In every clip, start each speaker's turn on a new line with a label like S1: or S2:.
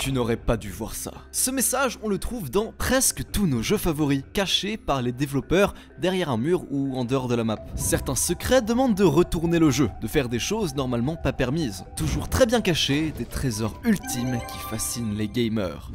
S1: Tu n'aurais pas dû voir ça. Ce message, on le trouve dans presque tous nos jeux favoris, cachés par les développeurs derrière un mur ou en dehors de la map. Certains secrets demandent de retourner le jeu, de faire des choses normalement pas permises. Toujours très bien cachés, des trésors ultimes qui fascinent les gamers.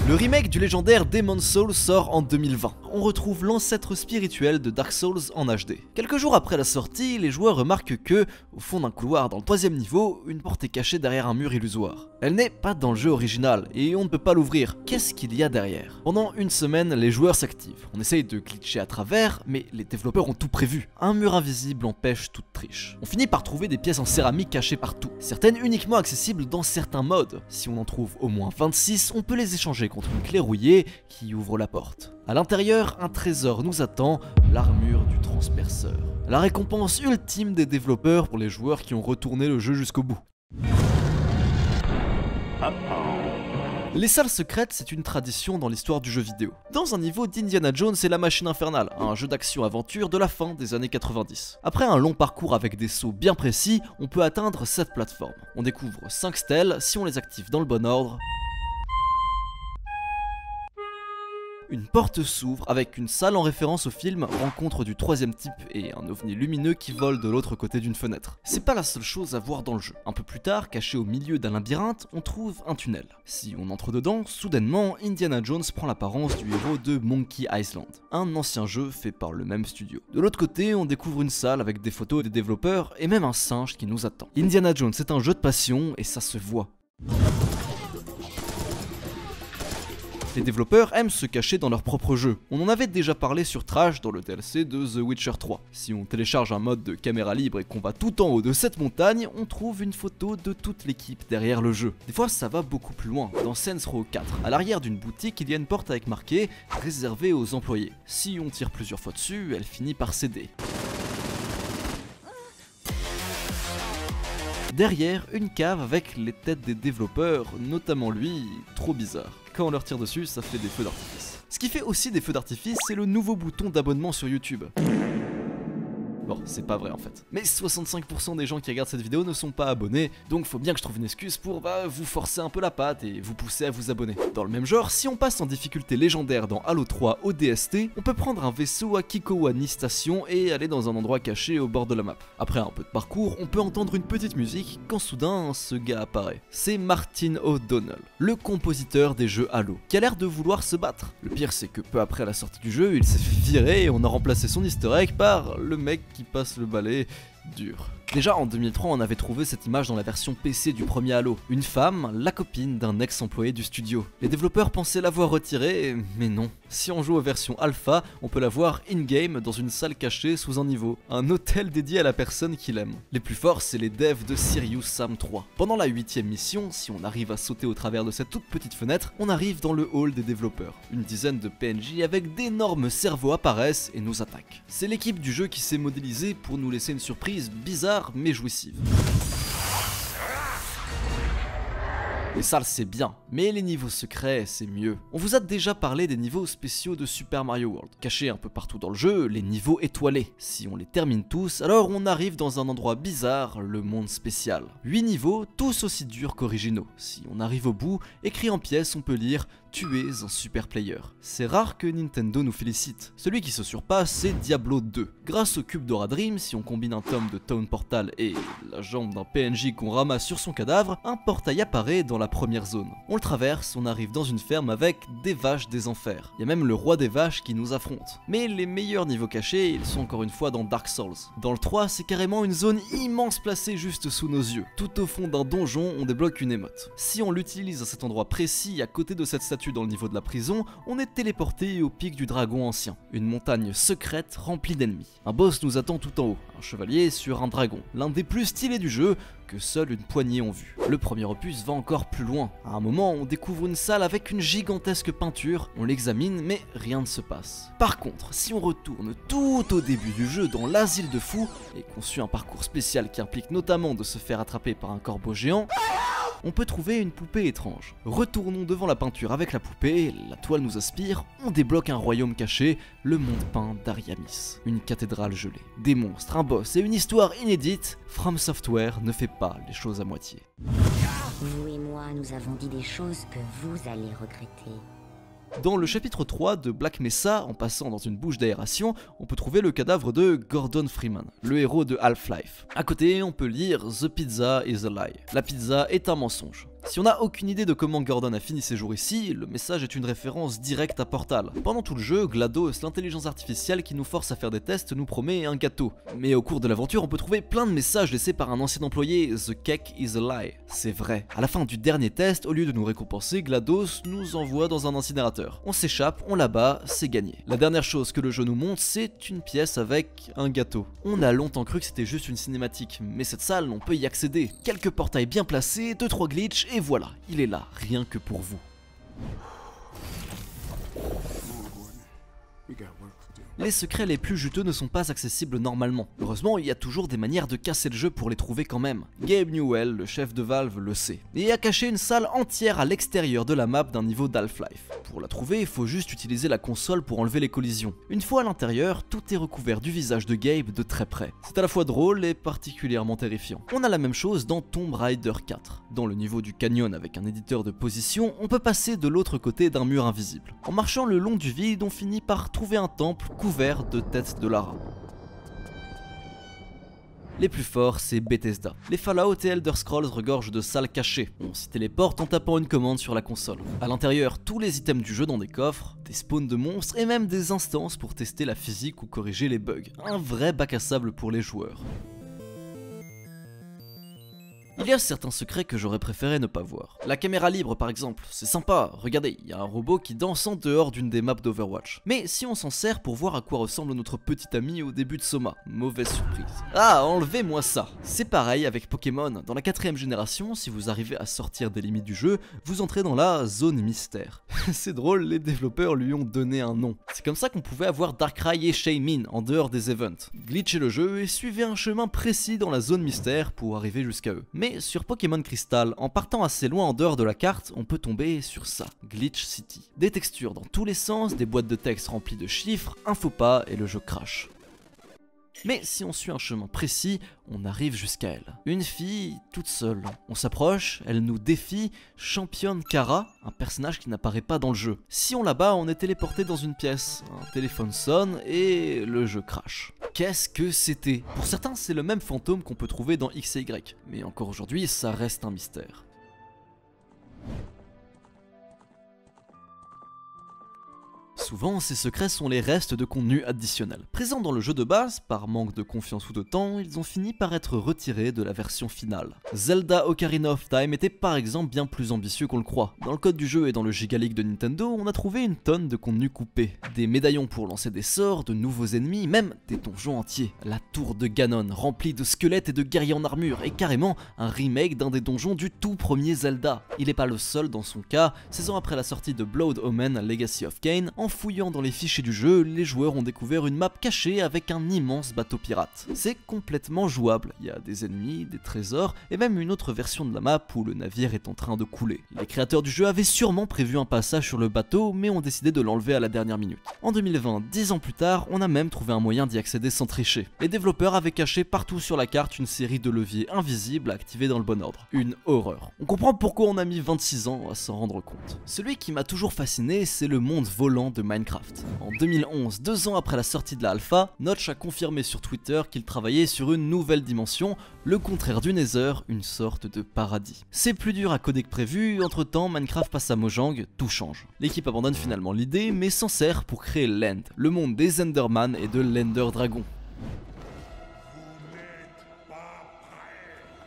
S1: Le remake du légendaire Demon's Souls sort en 2020. On retrouve l'ancêtre spirituel de Dark Souls en HD. Quelques jours après la sortie, les joueurs remarquent que, au fond d'un couloir dans le 3ème niveau, une porte est cachée derrière un mur illusoire. Elle n'est pas dans le jeu original et on ne peut pas l'ouvrir. Qu'est-ce qu'il y a derrière? Pendant une semaine, les joueurs s'activent. On essaye de glitcher à travers, mais les développeurs ont tout prévu. Un mur invisible empêche toute triche. On finit par trouver des pièces en céramique cachées partout. Certaines uniquement accessibles dans certains modes. Si on en trouve au moins 26, on peut les échanger contre une clé rouillée qui ouvre la porte. À l'intérieur, un trésor nous attend, l'armure du transperceur. La récompense ultime des développeurs pour les joueurs qui ont retourné le jeu jusqu'au bout. Les salles secrètes, c'est une tradition dans l'histoire du jeu vidéo. Dans un niveau d'Indiana Jones et la Machine Infernale, un jeu d'action-aventure de la fin des années 90. Après un long parcours avec des sauts bien précis, on peut atteindre cette plateforme. On découvre 5 stèles, si on les active dans le bon ordre. Une porte s'ouvre avec une salle en référence au film Rencontre du 3ème type et un ovni lumineux qui vole de l'autre côté d'une fenêtre. C'est pas la seule chose à voir dans le jeu. Un peu plus tard, caché au milieu d'un labyrinthe, on trouve un tunnel. Si on entre dedans, soudainement, Indiana Jones prend l'apparence du héros de Monkey Island, un ancien jeu fait par le même studio. De l'autre côté, on découvre une salle avec des photos des développeurs et même un singe qui nous attend. Indiana Jones est un jeu de passion et ça se voit. Les développeurs aiment se cacher dans leur propre jeu. On en avait déjà parlé sur Trash dans le DLC de The Witcher 3. Si on télécharge un mode de caméra libre et qu'on va tout en haut de cette montagne, on trouve une photo de toute l'équipe derrière le jeu. Des fois ça va beaucoup plus loin. Dans Saints Row 4, à l'arrière d'une boutique, il y a une porte avec marqué « Réservé aux employés ». Si on tire plusieurs fois dessus, elle finit par céder. Derrière, une cave avec les têtes des développeurs, notamment lui, trop bizarre. Quand on leur tire dessus, ça fait des feux d'artifice. Ce qui fait aussi des feux d'artifice, c'est le nouveau bouton d'abonnement sur YouTube. Bon, c'est pas vrai en fait. Mais 65% des gens qui regardent cette vidéo ne sont pas abonnés, donc faut bien que je trouve une excuse pour vous forcer un peu la patte et vous pousser à vous abonner. Dans le même genre, si on passe en difficulté légendaire dans Halo 3 ODST, on peut prendre un vaisseau à Kikowani Station et aller dans un endroit caché au bord de la map. Après un peu de parcours, on peut entendre une petite musique quand soudain ce gars apparaît. C'est Martin O'Donnell, le compositeur des jeux Halo, qui a l'air de vouloir se battre. Le pire c'est que peu après la sortie du jeu, il s'est fait virer et on a remplacé son easter egg par le mec qui passe le balai dur. Déjà en 2003 on avait trouvé cette image dans la version PC du premier Halo. Une femme, la copine d'un ex-employé du studio. Les développeurs pensaient l'avoir retirée, mais non. Si on joue aux versions alpha, on peut la voir in-game dans une salle cachée sous un niveau. Un hôtel dédié à la personne qu'il aime. Les plus forts c'est les devs de Serious Sam 3. Pendant la 8ème mission, si on arrive à sauter au travers de cette toute petite fenêtre, on arrive dans le hall des développeurs. Une dizaine de PNJ avec d'énormes cerveaux apparaissent et nous attaquent. C'est l'équipe du jeu qui s'est modélisée pour nous laisser une surprise bizarre mais jouissive. Les salles c'est bien, mais les niveaux secrets c'est mieux. On vous a déjà parlé des niveaux spéciaux de Super Mario World. Cachés un peu partout dans le jeu, les niveaux étoilés. Si on les termine tous, alors on arrive dans un endroit bizarre, le monde spécial. 8 niveaux, tous aussi durs qu'originaux. Si on arrive au bout, écrit en pièces on peut lire « Tu es un super player ». C'est rare que Nintendo nous félicite. Celui qui se surpasse c'est Diablo 2. Grâce au cube d'Aura Dream, si on combine un tome de Town Portal et la jambe d'un PNJ qu'on ramasse sur son cadavre, un portail apparaît dans la première zone. On le traverse, on arrive dans une ferme avec des vaches des enfers. Il y a même le roi des vaches qui nous affronte. Mais les meilleurs niveaux cachés, ils sont encore une fois dans Dark Souls. Dans le 3, c'est carrément une zone immense placée juste sous nos yeux. Tout au fond d'un donjon, on débloque une émote. Si on l'utilise à cet endroit précis, à côté de cette statue dans le niveau de la prison, on est téléporté au pic du dragon ancien. Une montagne secrète remplie d'ennemis. Un boss nous attend tout en haut, un chevalier sur un dragon. L'un des plus stylés du jeu, que seule une poignée ont vu. Le premier opus va encore plus loin. À un moment, on découvre une salle avec une gigantesque peinture, on l'examine mais rien ne se passe. Par contre, si on retourne tout au début du jeu dans l'asile de fous et qu'on suit un parcours spécial qui implique notamment de se faire attraper par un corbeau géant, on peut trouver une poupée étrange. Retournons devant la peinture avec la poupée, la toile nous aspire, on débloque un royaume caché, le monde peint d'Ariamis. Une cathédrale gelée, des monstres, un boss et une histoire inédite, From Software ne fait pas les choses à moitié.
S2: Vous et moi, nous avons dit des choses que vous allez regretter.
S1: Dans le chapitre 3 de Black Mesa, en passant dans une bouche d'aération, on peut trouver le cadavre de Gordon Freeman, le héros de Half-Life. À côté, on peut lire The pizza is a lie. La pizza est un mensonge. Si on n'a aucune idée de comment Gordon a fini ses jours ici, le message est une référence directe à Portal. Pendant tout le jeu, GLaDOS, l'intelligence artificielle qui nous force à faire des tests, nous promet un gâteau. Mais au cours de l'aventure, on peut trouver plein de messages laissés par un ancien employé, The cake is a lie. C'est vrai. À la fin du dernier test, au lieu de nous récompenser, GLaDOS nous envoie dans un incinérateur. On s'échappe, on l'abat, c'est gagné. La dernière chose que le jeu nous montre, c'est une pièce avec un gâteau. On a longtemps cru que c'était juste une cinématique, mais cette salle, on peut y accéder. Quelques portails bien placés, 2-3 glitches, et voilà, il est là, rien que pour vous. Les secrets les plus juteux ne sont pas accessibles normalement. Heureusement, il y a toujours des manières de casser le jeu pour les trouver quand même. Gabe Newell, le chef de Valve, le sait. Et a caché une salle entière à l'extérieur de la map d'un niveau d'Half-Life. Pour la trouver, il faut juste utiliser la console pour enlever les collisions. Une fois à l'intérieur, tout est recouvert du visage de Gabe de très près. C'est à la fois drôle et particulièrement terrifiant. On a la même chose dans Tomb Raider 4. Dans le niveau du canyon avec un éditeur de position, on peut passer de l'autre côté d'un mur invisible. En marchant le long du vide, on finit par trouver un temple couvert de têtes de Lara. Les plus forts, c'est Bethesda. Les Fallout et Elder Scrolls regorgent de salles cachées. On s'y téléporte en tapant une commande sur la console. À l'intérieur, tous les items du jeu dans des coffres, des spawns de monstres et même des instances pour tester la physique ou corriger les bugs. Un vrai bac à sable pour les joueurs. Il y a certains secrets que j'aurais préféré ne pas voir. La caméra libre par exemple, c'est sympa, regardez, il y a un robot qui danse en dehors d'une des maps d'Overwatch. Mais si on s'en sert pour voir à quoi ressemble notre petit ami au début de Soma, mauvaise surprise. Ah, enlevez-moi ça. C'est pareil avec Pokémon, dans la 4ème génération, si vous arrivez à sortir des limites du jeu, vous entrez dans la zone mystère. C'est drôle, les développeurs lui ont donné un nom. C'est comme ça qu'on pouvait avoir Darkrai et Shaymin en dehors des events. Glitchez le jeu et suivez un chemin précis dans la zone mystère pour arriver jusqu'à eux. Mais sur Pokémon Crystal, en partant assez loin en dehors de la carte, on peut tomber sur ça, Glitch City. Des textures dans tous les sens, des boîtes de texte remplies de chiffres, un faux pas et le jeu crash. Mais si on suit un chemin précis, on arrive jusqu'à elle. Une fille toute seule. On s'approche, elle nous défie, championne Kara, un personnage qui n'apparaît pas dans le jeu. Si on la bat, on est téléporté dans une pièce, un téléphone sonne et le jeu crash. Qu'est-ce que c'était? Pour certains, c'est le même fantôme qu'on peut trouver dans X et Y, mais encore aujourd'hui, ça reste un mystère. Souvent, ces secrets sont les restes de contenu additionnel. Présents dans le jeu de base, par manque de confiance ou de temps, ils ont fini par être retirés de la version finale. Zelda Ocarina of Time était par exemple bien plus ambitieux qu'on le croit. Dans le code du jeu et dans le Giga Leak de Nintendo, on a trouvé une tonne de contenu coupé. Des médaillons pour lancer des sorts, de nouveaux ennemis, même des donjons entiers. La tour de Ganon, remplie de squelettes et de guerriers en armure, et carrément un remake d'un des donjons du tout premier Zelda. Il n'est pas le seul dans son cas, 16 ans après la sortie de Blood Omen Legacy of Kain, en fouillant dans les fichiers du jeu, les joueurs ont découvert une map cachée avec un immense bateau pirate. C'est complètement jouable, il y a des ennemis, des trésors, et même une autre version de la map où le navire est en train de couler. Les créateurs du jeu avaient sûrement prévu un passage sur le bateau, mais ont décidé de l'enlever à la dernière minute. En 2020, 10 ans plus tard, on a même trouvé un moyen d'y accéder sans tricher. Les développeurs avaient caché partout sur la carte une série de leviers invisibles activés dans le bon ordre. Une horreur. On comprend pourquoi on a mis 26 ans à s'en rendre compte. Celui qui m'a toujours fasciné, c'est le monde volant de Minecraft. En 2011, 2 ans après la sortie de la alpha, Notch a confirmé sur Twitter qu'il travaillait sur une nouvelle dimension, le contraire du Nether, une sorte de paradis. C'est plus dur à coder que prévu, entre temps Minecraft passe à Mojang, tout change. L'équipe abandonne finalement l'idée, mais s'en sert pour créer l'End, le monde des Enderman et de l'Ender Dragon.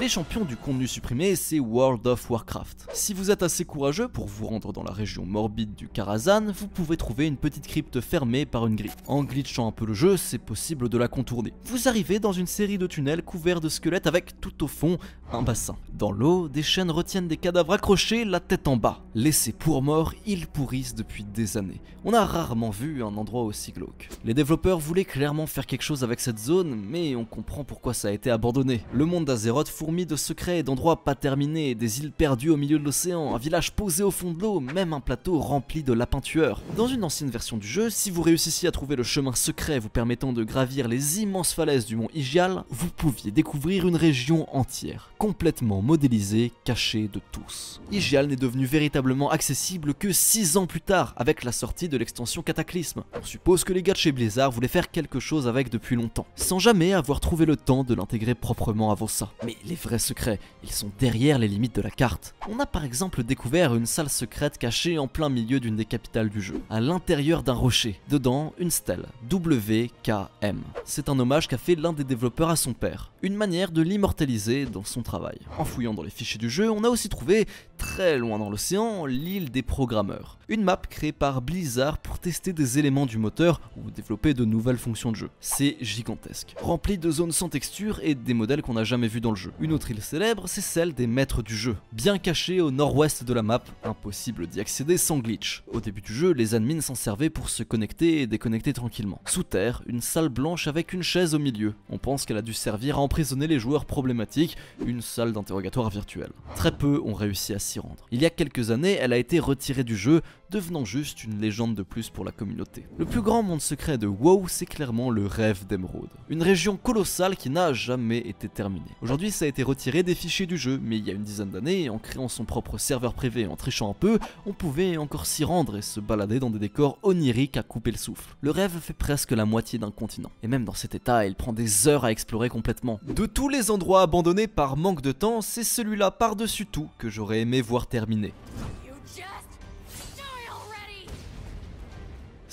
S1: Les champions du contenu supprimé, c'est World of Warcraft. Si vous êtes assez courageux pour vous rendre dans la région morbide du Karazhan, vous pouvez trouver une petite crypte fermée par une grille. En glitchant un peu le jeu, c'est possible de la contourner. Vous arrivez dans une série de tunnels couverts de squelettes avec tout au fond un bassin. Dans l'eau, des chaînes retiennent des cadavres accrochés, la tête en bas. Laissés pour morts, ils pourrissent depuis des années. On a rarement vu un endroit aussi glauque. Les développeurs voulaient clairement faire quelque chose avec cette zone, mais on comprend pourquoi ça a été abandonné. Le monde d'Azeroth fourmi de secrets et d'endroits pas terminés, des îles perdues au milieu de l'océan, un village posé au fond de l'eau, même un plateau rempli de lapins tueurs. Dans une ancienne version du jeu, si vous réussissiez à trouver le chemin secret vous permettant de gravir les immenses falaises du mont Ijal, vous pouviez découvrir une région entière, complètement modélisé, caché de tous. Hygial n'est devenu véritablement accessible que 6 ans plus tard, avec la sortie de l'extension Cataclysme. On suppose que les gars de chez Blizzard voulaient faire quelque chose avec depuis longtemps, sans jamais avoir trouvé le temps de l'intégrer proprement avant ça. Mais les vrais secrets, ils sont derrière les limites de la carte. On a par exemple découvert une salle secrète cachée en plein milieu d'une des capitales du jeu, à l'intérieur d'un rocher. Dedans, une stèle, WKM. C'est un hommage qu'a fait l'un des développeurs à son père, une manière de l'immortaliser dans son travail. En fouillant dans les fichiers du jeu, on a aussi trouvé, très loin dans l'océan, l'île des programmeurs. Une map créée par Blizzard pour tester des éléments du moteur ou développer de nouvelles fonctions de jeu. C'est gigantesque, rempli de zones sans texture et des modèles qu'on n'a jamais vus dans le jeu. Une autre île célèbre, c'est celle des maîtres du jeu, bien cachée au nord-ouest de la map, impossible d'y accéder sans glitch. Au début du jeu, les admins s'en servaient pour se connecter et déconnecter tranquillement. Sous terre, une salle blanche avec une chaise au milieu. On pense qu'elle a dû servir à emprisonner les joueurs problématiques, une salle d'interrogatoire virtuelle. Très peu ont réussi à s'y rendre. Il y a quelques années, elle a été retirée du jeu, devenant juste une légende de plus pour la communauté. Le plus grand monde secret de WoW, c'est clairement le rêve d'Emeraude. Une région colossale qui n'a jamais été terminée. Aujourd'hui, ça a été retiré des fichiers du jeu, mais il y a une dizaine d'années, en créant son propre serveur privé et en trichant un peu, on pouvait encore s'y rendre et se balader dans des décors oniriques à couper le souffle. Le rêve fait presque la moitié d'un continent. Et même dans cet état, il prend des heures à explorer complètement. De tous les endroits abandonnés par manque de temps, c'est celui-là par-dessus tout que j'aurais aimé voir terminer.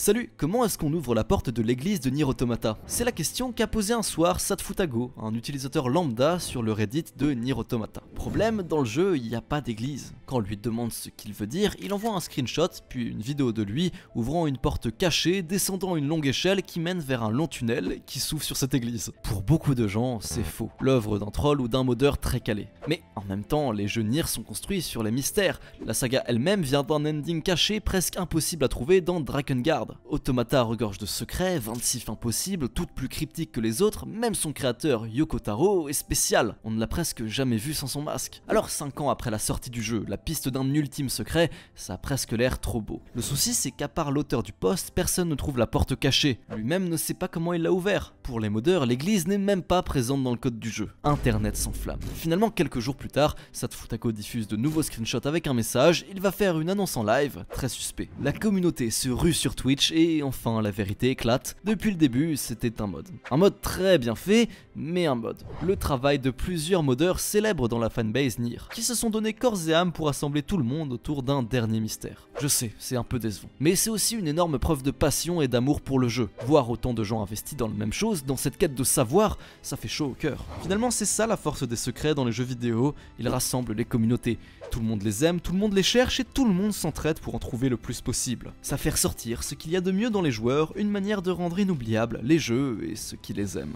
S1: Salut, comment est-ce qu'on ouvre la porte de l'église de Nier Automata? C'est la question qu'a posée un soir Sadfutago, un utilisateur lambda sur le Reddit de Nier Automata. Problème, dans le jeu, il n'y a pas d'église. Quand on lui demande ce qu'il veut dire, il envoie un screenshot, puis une vidéo de lui ouvrant une porte cachée, descendant une longue échelle qui mène vers un long tunnel qui s'ouvre sur cette église. Pour beaucoup de gens, c'est faux, l'œuvre d'un troll ou d'un modeur très calé. Mais en même temps, les jeux Nier sont construits sur les mystères. La saga elle-même vient d'un ending caché presque impossible à trouver dans Drakengard. Automata regorge de secrets, 26 fins possibles, toutes plus cryptiques que les autres, même son créateur Yoko Taro est spécial, on ne l'a presque jamais vu sans son masque. Alors 5 ans après la sortie du jeu, la piste d'un ultime secret, ça a presque l'air trop beau. Le souci c'est qu'à part l'auteur du post, personne ne trouve la porte cachée, lui-même ne sait pas comment il l'a ouvert. Pour les modeurs, l'église n'est même pas présente dans le code du jeu. Internet s'enflamme. Finalement, quelques jours plus tard, Sadfutago diffuse de nouveaux screenshots avec un message, il va faire une annonce en live, très suspect. La communauté se rue sur Twitch et enfin la vérité éclate. Depuis le début, c'était un mode. Un mode très bien fait, mais un mode. Le travail de plusieurs modeurs célèbres dans la fanbase Nier, qui se sont donné corps et âme pour assembler tout le monde autour d'un dernier mystère. Je sais, c'est un peu décevant. Mais c'est aussi une énorme preuve de passion et d'amour pour le jeu. Voir autant de gens investis dans la même chose, dans cette quête de savoir, ça fait chaud au cœur. Finalement, c'est ça la force des secrets dans les jeux vidéo, ils rassemblent les communautés. Tout le monde les aime, tout le monde les cherche et tout le monde s'entraide pour en trouver le plus possible. Ça fait ressortir ce qu'il y a de mieux dans les joueurs, une manière de rendre inoubliables les jeux et ceux qui les aiment.